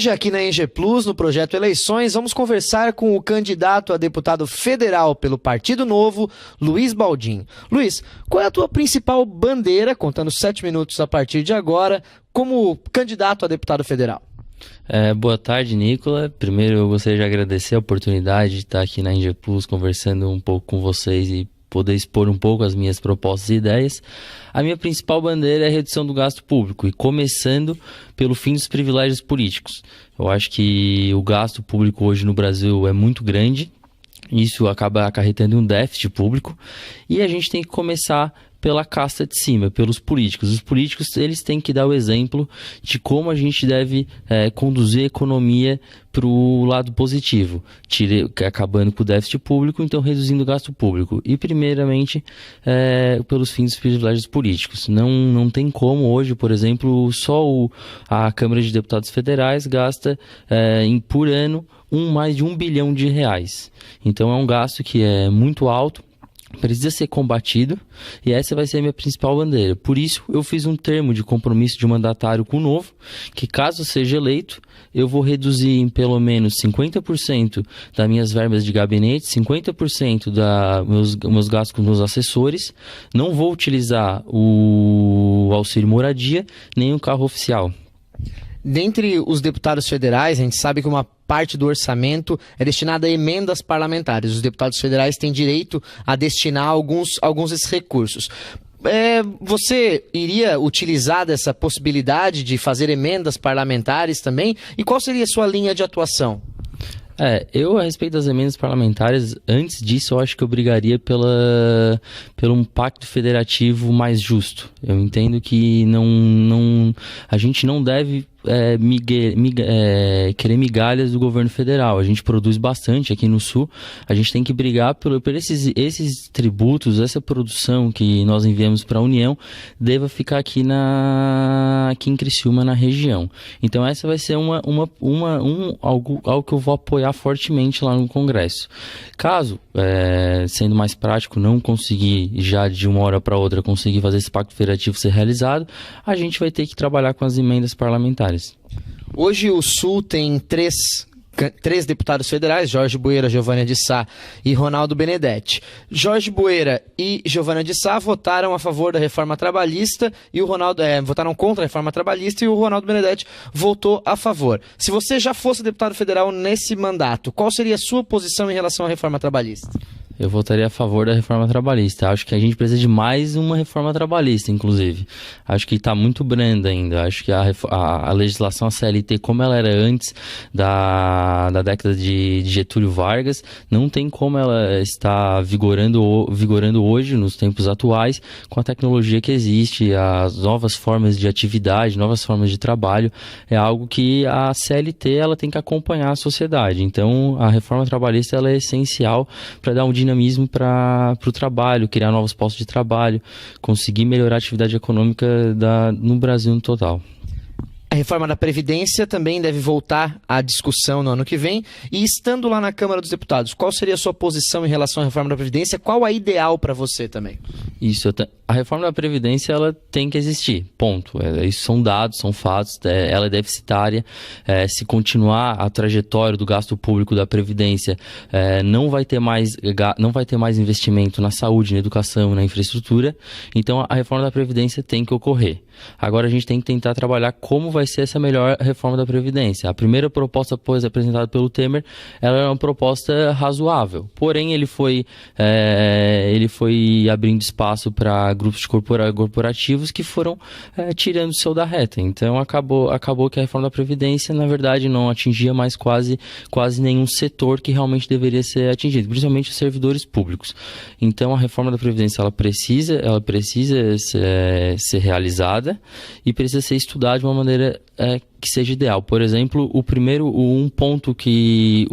Hoje, aqui na ENGE Plus, no Projeto Eleições, vamos conversar com o candidato a deputado federal pelo Partido Novo, Luiz Baldin. Luiz, qual é a tua principal bandeira, contando 7 minutos a partir de agora, como candidato a deputado federal? Boa tarde, Nicola. Primeiro, eu gostaria de agradecer a oportunidade de estar aqui na ENGE Plus conversando um pouco com vocês e poder expor um pouco as minhas propostas e ideias. A minha principal bandeira é a redução do gasto público, e começando pelo fim dos privilégios políticos. Eu acho que o gasto público hoje no Brasil é muito grande, isso acaba acarretando um déficit público, e a gente tem que começar pela casta de cima, pelos políticos. Os políticos, eles têm que dar o exemplo de como a gente deve conduzir a economia para o lado positivo, acabando com o déficit público, então reduzindo o gasto público. E, primeiramente, pelos fins dos privilégios políticos. Não tem como hoje, por exemplo, só a Câmara de Deputados Federais gasta por ano mais de R$1 bilhão. Então é um gasto que é muito alto, precisa ser combatido, e essa vai ser a minha principal bandeira. Por isso, eu fiz um termo de compromisso de mandatário com o Novo, que caso seja eleito, eu vou reduzir em pelo menos 50% das minhas verbas de gabinete, 50% dos meus gastos com meus assessores, não vou utilizar o auxílio moradia, nem o carro oficial. Dentre os deputados federais, a gente sabe que uma parte do orçamento é destinada a emendas parlamentares. Os deputados federais têm direito a destinar alguns desses recursos. Você iria utilizar dessa possibilidade de fazer emendas parlamentares também? E qual seria a sua linha de atuação? Eu, a respeito das emendas parlamentares, antes disso, eu acho que eu brigaria pelo um pacto federativo mais justo. Eu entendo que a gente não deve querer migalhas do governo federal. A gente produz bastante aqui no Sul, a gente tem que brigar por esses tributos, essa produção que nós enviamos para a União, deva ficar aqui em Criciúma, na região. Então essa vai ser algo que eu vou apoiar fortemente lá no Congresso. Caso, sendo mais prático, não conseguir já de uma hora para outra conseguir fazer esse pacto federativo ser realizado, a gente vai ter que trabalhar com as emendas parlamentares. Hoje o Sul tem três deputados federais, Jorge Boeira, Giovânia de Sá e Ronaldo Benedetti. Jorge Boeira e Giovânia de Sá votaram a favor da reforma trabalhista e o Ronaldo votaram contra a reforma trabalhista, e o Ronaldo Benedetti votou a favor. Se você já fosse deputado federal nesse mandato, qual seria a sua posição em relação à reforma trabalhista? Eu votaria a favor da reforma trabalhista. Acho que a gente precisa de mais uma reforma trabalhista, inclusive. Acho que está muito branda ainda. Acho que a legislação, a CLT, como ela era antes da década de Getúlio Vargas, não tem como ela estar vigorando hoje, nos tempos atuais, com a tecnologia que existe, as novas formas de atividade, novas formas de trabalho. É algo que a CLT ela tem que acompanhar a sociedade. Então, a reforma trabalhista ela é essencial para dar um dinamismo para o trabalho, criar novos postos de trabalho, conseguir melhorar a atividade econômica no Brasil no total. A reforma da Previdência também deve voltar à discussão no ano que vem. E estando lá na Câmara dos Deputados, qual seria a sua posição em relação à reforma da Previdência? Qual a ideal para você também? A reforma da Previdência ela tem que existir, ponto. Isso são dados, são fatos, ela é deficitária. Se continuar a trajetória do gasto público da Previdência, não vai ter mais investimento na saúde, na educação, na infraestrutura. Então a reforma da Previdência tem que ocorrer. Agora a gente tem que tentar trabalhar como vai ser essa melhor reforma da Previdência. A primeira proposta, pois, apresentada pelo Temer, ela é uma proposta razoável. Porém, ele foi abrindo espaço para grupos corporativos que foram tirando o seu da reta. Então, acabou que a reforma da Previdência, na verdade, não atingia mais quase nenhum setor que realmente deveria ser atingido, principalmente os servidores públicos. Então, a reforma da Previdência ela precisa ser realizada e precisa ser estudada de uma maneira que seja ideal. Por exemplo, um ponto que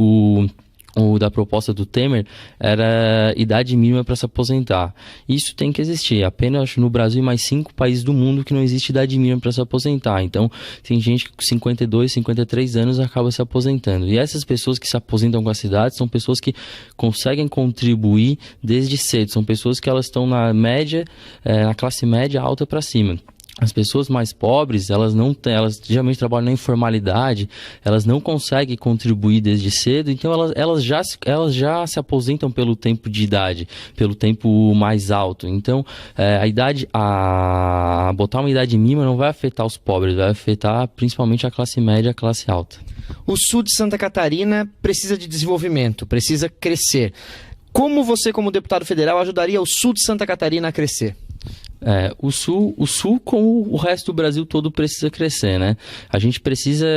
da proposta do Temer era idade mínima para se aposentar. Isso tem que existir. Apenas acho no Brasil e mais 5 países do mundo que não existe idade mínima para se aposentar. Então, tem gente que com 52, 53 anos acaba se aposentando. E essas pessoas que se aposentam com a cidade são pessoas que conseguem contribuir desde cedo. São pessoas que elas estão na média, na classe média alta para cima. As pessoas mais pobres, elas geralmente trabalham na informalidade, elas não conseguem contribuir desde cedo, então elas já se aposentam pelo tempo de idade, pelo tempo mais alto. Então, botar uma idade mínima não vai afetar os pobres, vai afetar principalmente a classe média e a classe alta. O sul de Santa Catarina precisa de desenvolvimento, precisa crescer. Como você, como deputado federal, ajudaria o sul de Santa Catarina a crescer? O sul, como o resto do Brasil todo, precisa crescer, né? A gente precisa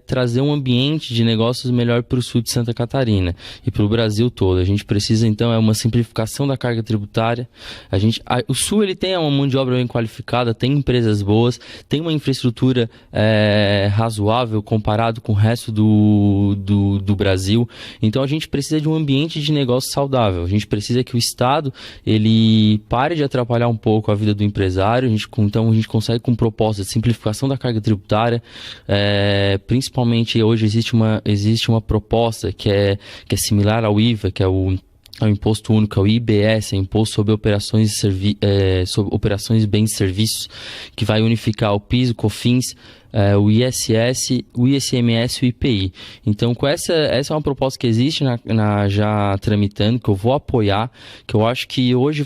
trazer um ambiente de negócios melhor para o sul de Santa Catarina e para o Brasil todo. A gente precisa, então, uma simplificação da carga tributária. O sul ele tem uma mão de obra bem qualificada, tem empresas boas, tem uma infraestrutura razoável comparado com o resto do Brasil. Então, a gente precisa de um ambiente de negócio saudável. A gente precisa que o Estado ele pare de atrapalhar um pouco a vida do empresário. Então a gente consegue com propostas de simplificação da carga tributária, principalmente hoje existe uma proposta que é similar ao IVA, que é o Imposto Único, é o IBS, é Imposto sobre Operações Bens e Serviços, que vai unificar o PIS, o COFINS, o ISS, o ICMS e o IPI. Então, essa é uma proposta que existe já tramitando, que eu vou apoiar, que eu acho que hoje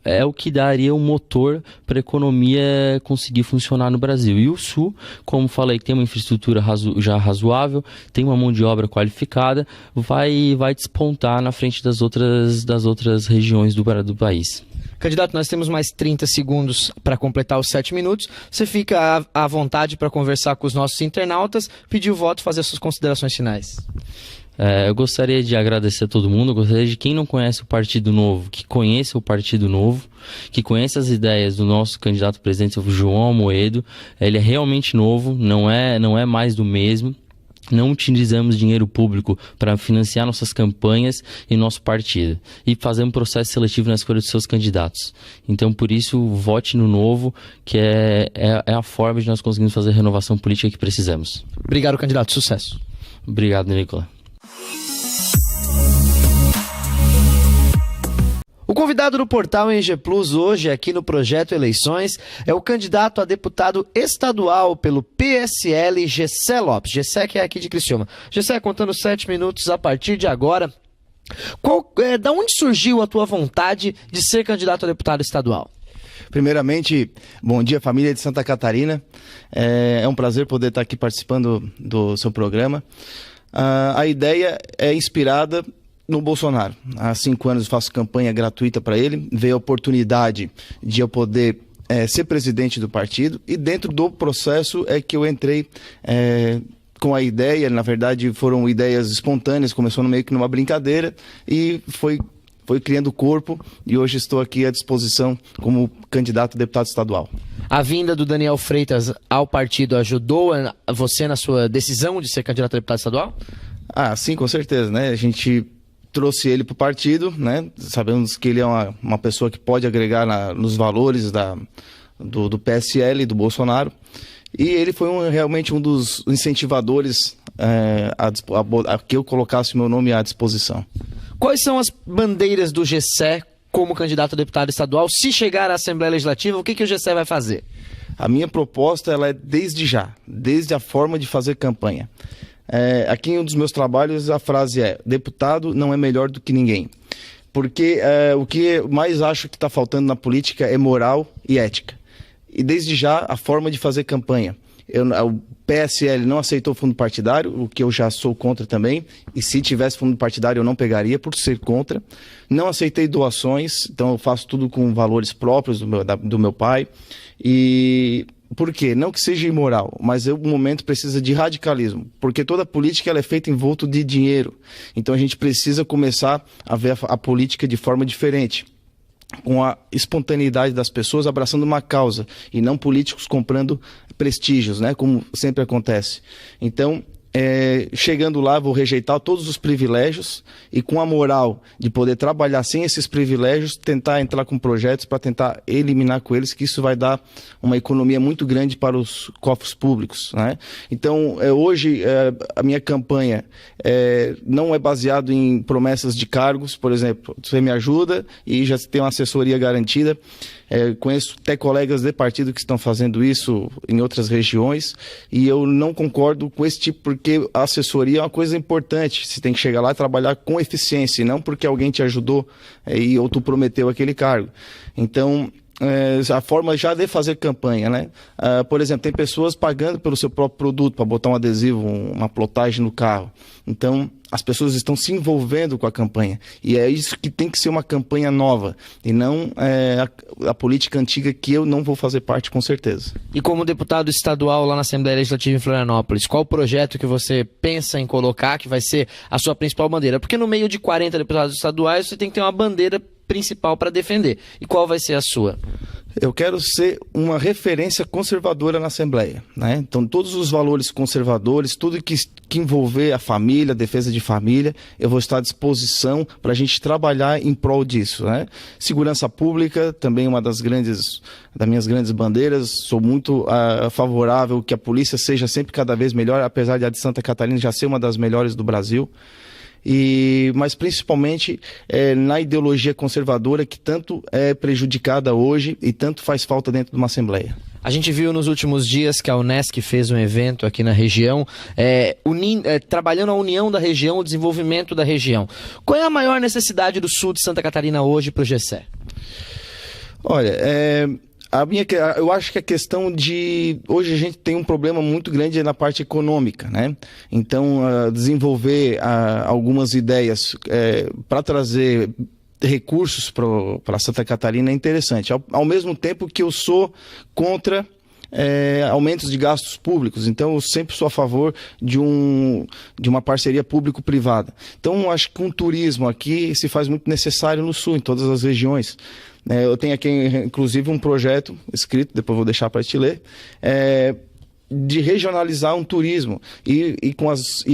é o que daria um motor para a economia conseguir funcionar no Brasil. E o Sul, como falei, tem uma infraestrutura já razoável, tem uma mão de obra qualificada, vai despontar na frente das outras regiões do país. Candidato, nós temos mais 30 segundos para completar os 7 minutos. Você fica à vontade para conversar com os nossos internautas, pedir o voto e fazer as suas considerações finais. Eu gostaria de agradecer a todo mundo, eu gostaria de quem não conhece o Partido Novo, que conheça o Partido Novo, que conheça as ideias do nosso candidato a presidente, o João Amoedo. Ele é realmente novo, não é mais do mesmo. Não utilizamos dinheiro público para financiar nossas campanhas e nosso partido. E fazemos um processo seletivo na escolha dos seus candidatos. Então, por isso, vote no Novo, que é a forma de nós conseguirmos fazer a renovação política que precisamos. Obrigado, candidato. Sucesso. Obrigado, Nicola. O convidado do portal NG Plus hoje, aqui no Projeto Eleições, é o candidato a deputado estadual pelo PSL, Gessé Lopes. Gessé, que é aqui de Criciúma. Gessé, contando 7 minutos a partir de agora. Da onde surgiu a tua vontade de ser candidato a deputado estadual? Primeiramente, bom dia, família de Santa Catarina. É um prazer poder estar aqui participando do seu programa. A ideia é inspirada no Bolsonaro. Há 5 anos faço campanha gratuita para ele, veio a oportunidade de eu poder ser presidente do partido, e dentro do processo é que eu entrei com a ideia. Na verdade foram ideias espontâneas, começou meio que numa brincadeira e foi criando corpo, e hoje estou aqui à disposição como candidato a deputado estadual. A vinda do Daniel Freitas ao partido ajudou você na sua decisão de ser candidato a deputado estadual? Sim, com certeza, né? A gente trouxe ele para o partido, né? Sabemos que ele é uma pessoa que pode agregar nos valores do PSL e do Bolsonaro, e ele foi realmente um dos incentivadores a que eu colocasse o meu nome à disposição. Quais são as bandeiras do Gessé como candidato a deputado estadual? Se chegar à Assembleia Legislativa, o que o Gessé vai fazer? A minha proposta ela é desde a forma de fazer campanha. Aqui em um dos meus trabalhos a frase é: deputado não é melhor do que ninguém. Porque o que mais acho que está faltando na política é moral e ética. E desde já a forma de fazer campanha. O PSL não aceitou fundo partidário, o que eu já sou contra também. E se tivesse fundo partidário eu não pegaria por ser contra. Não aceitei doações, então eu faço tudo com valores próprios do meu pai. E por quê? Não que seja imoral, mas o momento precisa de radicalismo, porque toda política ela é feita envolto de dinheiro. Então a gente precisa começar a ver a política de forma diferente, com a espontaneidade das pessoas abraçando uma causa, e não políticos comprando prestígios, né? Como sempre acontece. Então, chegando lá, vou rejeitar todos os privilégios, e com a moral de poder trabalhar sem esses privilégios, tentar entrar com projetos para tentar eliminar com eles, que isso vai dar uma economia muito grande para os cofres públicos, né? Então, hoje, a minha campanha não é baseada em promessas de cargos. Por exemplo, você me ajuda e já tem uma assessoria garantida. Conheço até colegas de partido que estão fazendo isso em outras regiões, e eu não concordo com esse tipo, porque a assessoria é uma coisa importante. Você tem que chegar lá e trabalhar com eficiência, e não porque alguém te ajudou ou tu prometeu aquele cargo. Então, a forma já de fazer campanha, né? Por exemplo, tem pessoas pagando pelo seu próprio produto para botar um adesivo, uma plotagem no carro. Então, as pessoas estão se envolvendo com a campanha. E é isso que tem que ser uma campanha nova, e não a política antiga, que eu não vou fazer parte, com certeza. E como deputado estadual lá na Assembleia Legislativa em Florianópolis, qual o projeto que você pensa em colocar que vai ser a sua principal bandeira? Porque no meio de 40 deputados estaduais, você tem que ter uma bandeira principal para defender. E qual vai ser a sua? Eu quero ser uma referência conservadora na Assembleia, né? Então, todos os valores conservadores, tudo que envolver a família, a defesa de família, eu vou estar à disposição para a gente trabalhar em prol disso, né? Segurança pública, também uma das minhas grandes bandeiras. Sou muito favorável que a polícia seja sempre cada vez melhor, apesar de a de Santa Catarina já ser uma das melhores do Brasil. Mas principalmente na ideologia conservadora, que tanto é prejudicada hoje e tanto faz falta dentro de uma Assembleia. A gente viu nos últimos dias que a Unesc fez um evento aqui na região, trabalhando a união da região, o desenvolvimento da região. Qual é a maior necessidade do sul de Santa Catarina hoje para o GCE? Olha, eu acho que a questão de... Hoje a gente tem um problema muito grande na parte econômica, né? Então, desenvolver algumas ideias para trazer recursos para Santa Catarina é interessante. Ao mesmo tempo que eu sou contra aumentos de gastos públicos. Então, eu sempre sou a favor de uma parceria público-privada. Então, eu acho que um turismo aqui se faz muito necessário no sul, em todas as regiões. Eu tenho aqui, inclusive, um projeto escrito, depois vou deixar para te ler, de regionalizar um turismo. E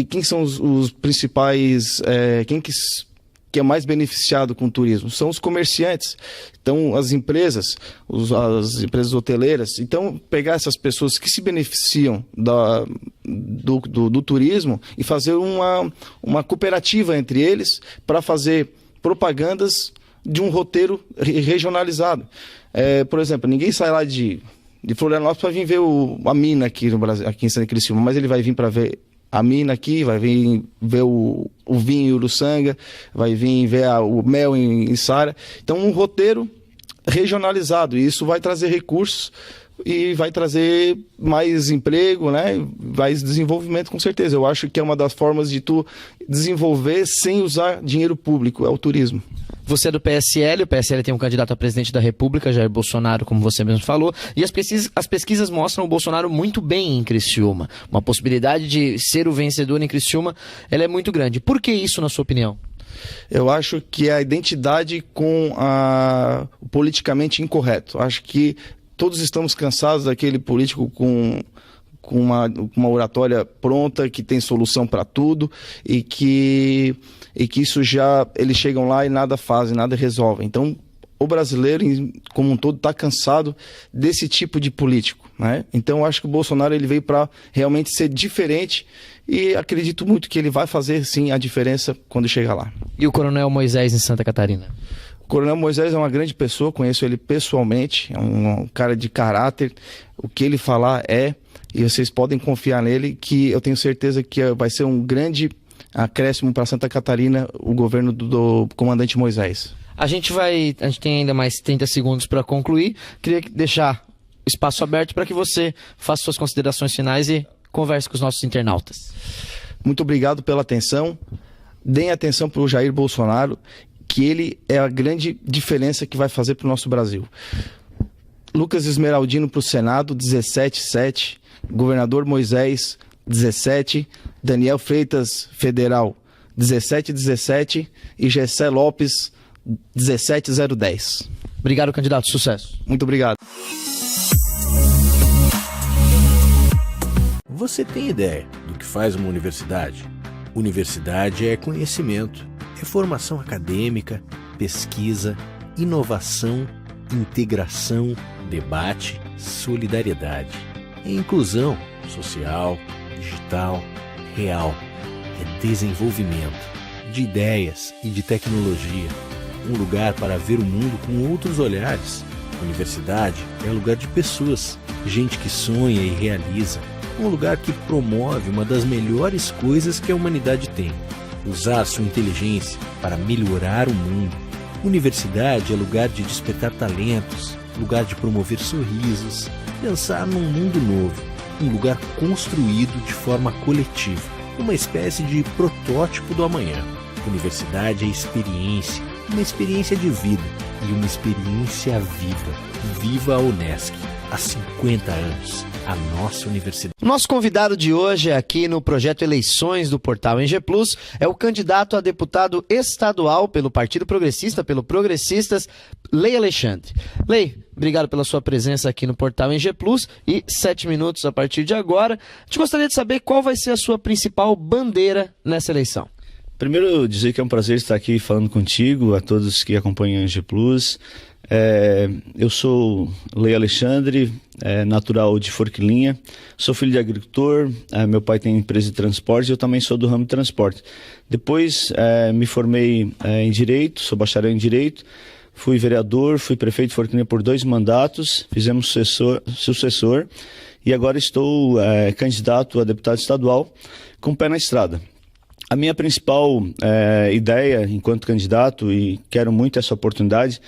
quem são os principais... Quem que é mais beneficiado com o turismo? São os comerciantes. Então, as empresas hoteleiras. Então, pegar essas pessoas que se beneficiam do turismo e fazer uma cooperativa entre eles para fazer propagandas de um roteiro regionalizado. Por exemplo, ninguém sai lá de Florianópolis para vir ver a mina aqui no Brasil, aqui em Santa Criciúma, mas ele vai vir para ver a mina aqui, vai vir ver o vinho em Uruçanga, vai vir ver o mel em Sara. Então, um roteiro regionalizado, e isso vai trazer recursos e vai trazer mais emprego, né? Mais desenvolvimento, com certeza. Eu acho que é uma das formas de tu desenvolver sem usar dinheiro público, é o turismo. Você é do PSL, o PSL tem um candidato a presidente da República, Jair Bolsonaro, como você mesmo falou, e as pesquisas mostram o Bolsonaro muito bem em Criciúma. Uma possibilidade de ser o vencedor em Criciúma, ela é muito grande. Por que isso, na sua opinião? Eu acho que é a identidade com o politicamente incorreto. Acho que todos estamos cansados daquele político com uma oratória pronta, que tem solução para tudo, e que isso eles chegam lá e nada fazem, nada resolvem. Então, o brasileiro, como um todo, está cansado desse tipo de político, né? Então, eu acho que o Bolsonaro ele veio para realmente ser diferente, e acredito muito que ele vai fazer, sim, a diferença quando chegar lá. E o Coronel Moisés em Santa Catarina? O Coronel Moisés é uma grande pessoa, conheço ele pessoalmente, é um cara de caráter, o que ele falar e vocês podem confiar nele, que eu tenho certeza que vai ser um grande acréscimo para Santa Catarina, o governo do comandante Moisés. A gente tem ainda mais 30 segundos para concluir. Queria deixar o espaço aberto para que você faça suas considerações finais e converse com os nossos internautas. Muito obrigado pela atenção. Deem atenção para o Jair Bolsonaro, que ele é a grande diferença que vai fazer para o nosso Brasil. Lucas Esmeraldino para o Senado, 17,7. Governador Moisés, 17. Daniel Freitas, Federal, 17,17. E Gessé Lopes, 17,010. Obrigado, candidato. Sucesso. Muito obrigado. Você tem ideia do que faz uma universidade? Universidade é conhecimento, é formação acadêmica, pesquisa, inovação, integração, debate, solidariedade. É inclusão social, digital, real. É desenvolvimento de ideias e de tecnologia. Um lugar para ver o mundo com outros olhares. Universidade é lugar de pessoas, gente que sonha e realiza. Um lugar que promove uma das melhores coisas que a humanidade tem: usar sua inteligência para melhorar o mundo. Universidade é lugar de despertar talentos, lugar de promover sorrisos, pensar num mundo novo, um lugar construído de forma coletiva, uma espécie de protótipo do amanhã. Universidade é experiência, uma experiência de vida e uma experiência viva. Viva a Unesc, há 50 anos, a nossa universidade. Nosso convidado de hoje aqui no projeto Eleições do Portal NG Plus é o candidato a deputado estadual pelo Partido Progressista, pelo Progressistas, Lei Alexandre. Lei, obrigado pela sua presença aqui no Portal NG Plus e 7 minutos a partir de agora. A gente gostaria de saber qual vai ser a sua principal bandeira nessa eleição. Primeiro, dizer que é um prazer estar aqui falando contigo, a todos que acompanham a NG Plus. Eu sou Lei Alexandre, natural de Forquilinha, sou filho de agricultor, meu pai tem empresa de transporte e eu também sou do ramo de transporte. Depois me formei em Direito, sou bacharel em Direito, fui vereador, fui prefeito de Forquilinha por 2 mandatos, fizemos sucessor e agora estou candidato a deputado estadual com o pé na estrada. A minha principal ideia enquanto candidato, e quero muito essa oportunidade,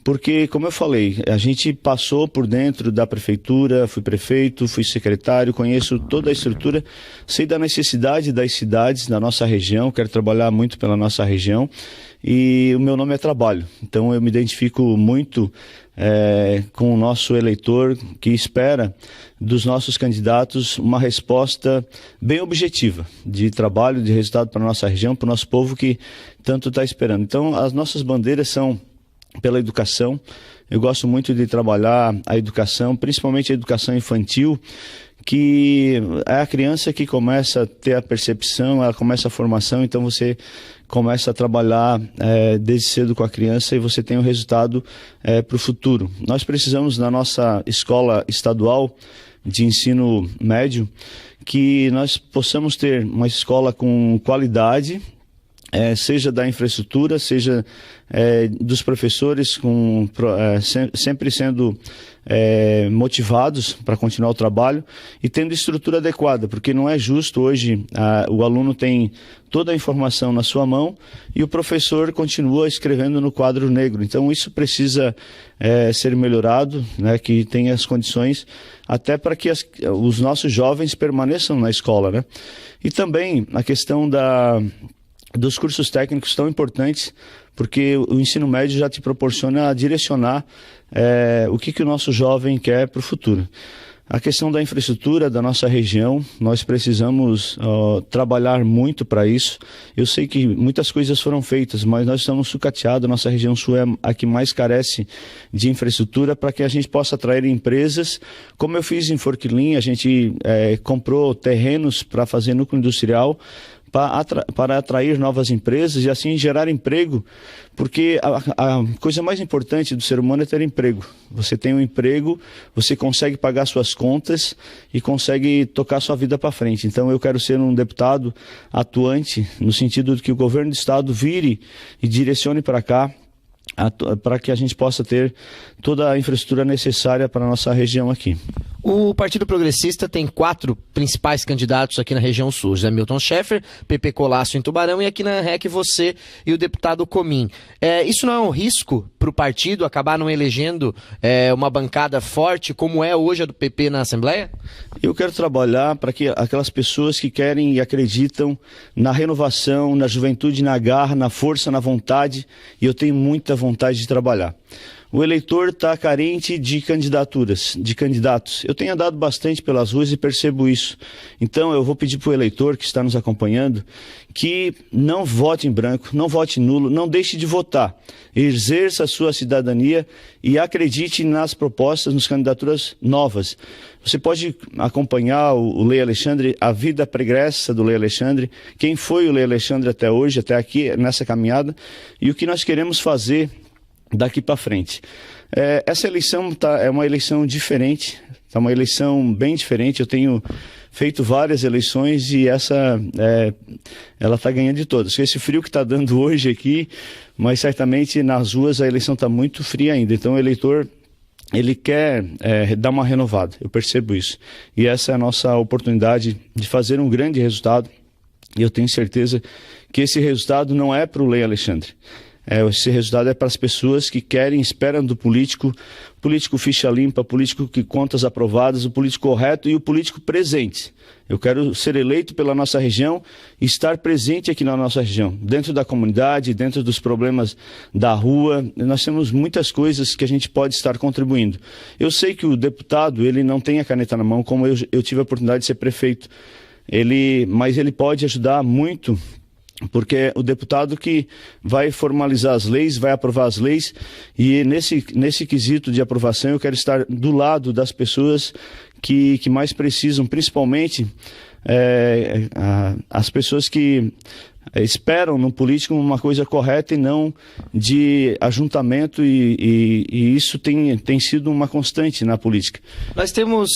porque, como eu falei, a gente passou por dentro da prefeitura, fui prefeito, fui secretário, conheço toda a estrutura, sei da necessidade das cidades da nossa região, quero trabalhar muito pela nossa região e o meu nome é trabalho. Então eu me identifico muito com o nosso eleitor que espera dos nossos candidatos uma resposta bem objetiva de trabalho, de resultado para a nossa região, para o nosso povo que tanto está esperando. Então as nossas bandeiras são pela educação. Eu gosto muito de trabalhar a educação, principalmente a educação infantil, que é a criança que começa a ter a percepção, ela começa a formação, então você começa a trabalhar desde cedo com a criança e você tem um resultado para o futuro. Nós precisamos, na nossa escola estadual de ensino médio, que nós possamos ter uma escola com qualidade, seja da infraestrutura, seja dos professores, sempre sendo motivados para continuar o trabalho e tendo estrutura adequada, porque não é justo hoje o aluno tem toda a informação na sua mão e o professor continua escrevendo no quadro negro. Então isso precisa ser melhorado, né, que tenha as condições até para que os nossos jovens permaneçam na escola, né? E também a questão dos cursos técnicos tão importantes, porque o ensino médio já te proporciona direcionar o que o nosso jovem quer para o futuro. A questão da infraestrutura da nossa região, nós precisamos trabalhar muito para isso. Eu sei que muitas coisas foram feitas, mas nós estamos sucateados, nossa região sul é a que mais carece de infraestrutura para que a gente possa atrair empresas. Como eu fiz em Forquilinha, a gente comprou terrenos para fazer núcleo industrial, para atrair novas empresas e assim gerar emprego, porque a coisa mais importante do ser humano é ter emprego. Você tem um emprego, você consegue pagar suas contas e consegue tocar sua vida para frente. Então eu quero ser um deputado atuante, no sentido de que o governo do estado vire e direcione para cá, para que a gente possa ter toda a infraestrutura necessária para a nossa região aqui. O Partido Progressista tem 4 principais candidatos aqui na região sul: José Milton Schaeffer, PP Colasso em Tubarão e aqui na REC você e o deputado Comim. Isso não é um risco para o partido acabar não elegendo uma bancada forte como é hoje a do PP na Assembleia? Eu quero trabalhar para que aquelas pessoas que querem e acreditam na renovação, na juventude, na garra, na força, na vontade, e eu tenho muita vontade de trabalhar. O eleitor está carente de candidaturas, de candidatos. Eu tenho andado bastante pelas ruas e percebo isso. Então eu vou pedir para o eleitor que está nos acompanhando que não vote em branco, não vote nulo, não deixe de votar. Exerça a sua cidadania e acredite nas propostas, nas candidaturas novas. Você pode acompanhar o Lei Alexandre, a vida pregressa do Lei Alexandre, quem foi o Lei Alexandre até hoje, até aqui, nessa caminhada, e o que nós queremos fazer daqui para frente. Essa eleição é uma eleição diferente, é uma eleição bem diferente. Eu tenho feito várias eleições e essa ela está ganhando de todas. Esse frio que está dando hoje aqui, mas certamente nas ruas a eleição está muito fria ainda. Então o eleitor ele quer dar uma renovada, eu percebo isso. E essa é a nossa oportunidade de fazer um grande resultado. E eu tenho certeza que esse resultado não é para o Lei Alexandre. Esse resultado é para as pessoas que querem, esperam do político ficha limpa, político que contas aprovadas, o político correto e o político presente. Eu quero ser eleito pela nossa região e estar presente aqui na nossa região, dentro da comunidade, dentro dos problemas da rua. Nós temos muitas coisas que a gente pode estar contribuindo. Eu sei que o deputado, ele não tem a caneta na mão, como eu tive a oportunidade de ser prefeito. Mas ele pode ajudar muito, porque é o deputado que vai formalizar as leis, vai aprovar as leis, e nesse quesito de aprovação eu quero estar do lado das pessoas que mais precisam, principalmente as pessoas que esperam no político uma coisa correta e não de ajuntamento, e isso tem sido uma constante na política. Nós temos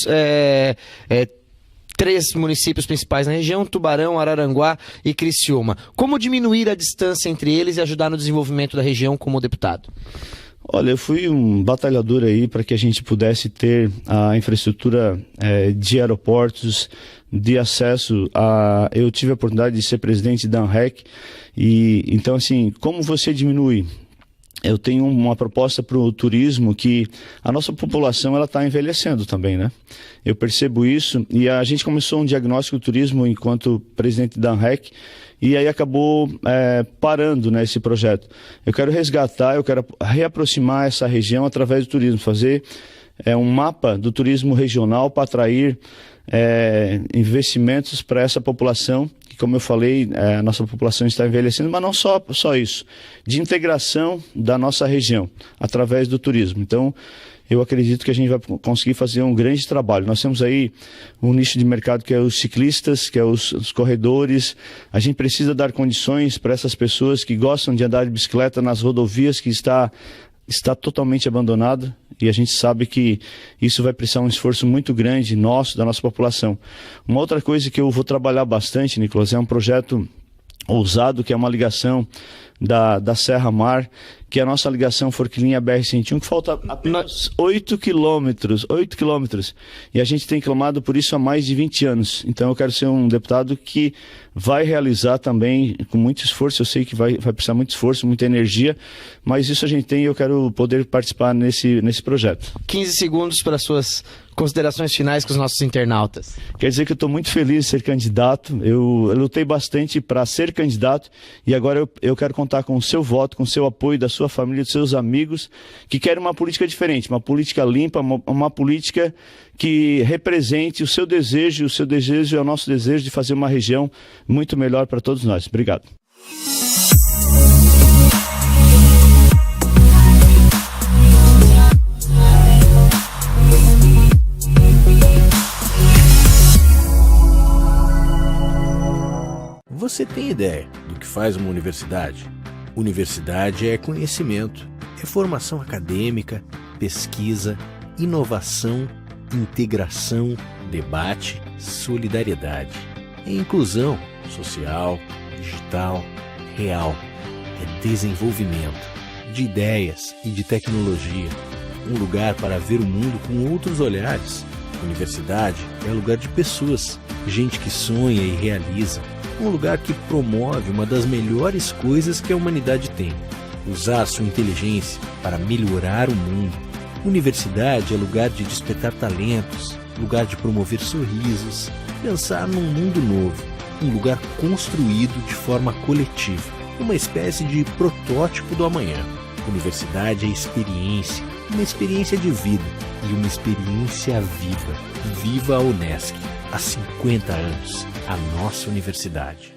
3 municípios principais na região: Tubarão, Araranguá e Criciúma. Como diminuir a distância entre eles e ajudar no desenvolvimento da região como deputado? Olha, eu fui um batalhador aí para que a gente pudesse ter a infraestrutura de aeroportos, de acesso a... Eu tive a oportunidade de ser presidente da ANREC, e então assim, como você diminui? Eu tenho uma proposta para o turismo, que a nossa população ela está envelhecendo também, né? Eu percebo isso, e a gente começou um diagnóstico do turismo enquanto presidente da ANREC, e aí acabou parando, né, esse projeto. Eu quero resgatar, eu quero reaproximar essa região através do turismo, fazer um mapa do turismo regional para atrair investimentos para essa população. Como eu falei, a nossa população está envelhecendo, mas não só isso, de integração da nossa região, através do turismo. Então, eu acredito que a gente vai conseguir fazer um grande trabalho. Nós temos aí um nicho de mercado que é os ciclistas, que é os corredores. A gente precisa dar condições para essas pessoas que gostam de andar de bicicleta nas rodovias, que está totalmente abandonado, e a gente sabe que isso vai precisar um esforço muito grande da nossa população. Uma outra coisa que eu vou trabalhar bastante, Nicolas, é um projeto ousado, que é uma ligação da Serra Mar, que é a nossa ligação Forquilinha BR-101, que falta apenas 8 quilômetros, e a gente tem clamado por isso há mais de 20 anos. Então eu quero ser um deputado que vai realizar também com muito esforço. Eu sei que vai precisar muito esforço, muita energia, mas isso a gente tem, e eu quero poder participar nesse projeto. 15 segundos para suas considerações finais com os nossos internautas. Quer dizer que eu estou muito feliz de ser candidato. Eu lutei bastante para ser candidato, e agora eu quero contar com o seu voto, com o seu apoio, da sua família, dos seus amigos, que querem uma política diferente, uma política limpa, uma política que represente o seu desejo é o nosso desejo de fazer uma região muito melhor para todos nós. Obrigado. Você tem ideia do que faz uma universidade? Universidade é conhecimento, é formação acadêmica, pesquisa, inovação, integração, debate, solidariedade. É inclusão social, digital, real. É desenvolvimento de ideias e de tecnologia. Um lugar para ver o mundo com outros olhares. Universidade é lugar de pessoas, gente que sonha e realiza. Um lugar que promove uma das melhores coisas que a humanidade tem: usar sua inteligência para melhorar o mundo. Universidade é lugar de despertar talentos, lugar de promover sorrisos, pensar num mundo novo, um lugar construído de forma coletiva, uma espécie de protótipo do amanhã. Universidade é experiência, uma experiência de vida e uma experiência viva. Viva a Unesc! Há 50 anos, a nossa universidade.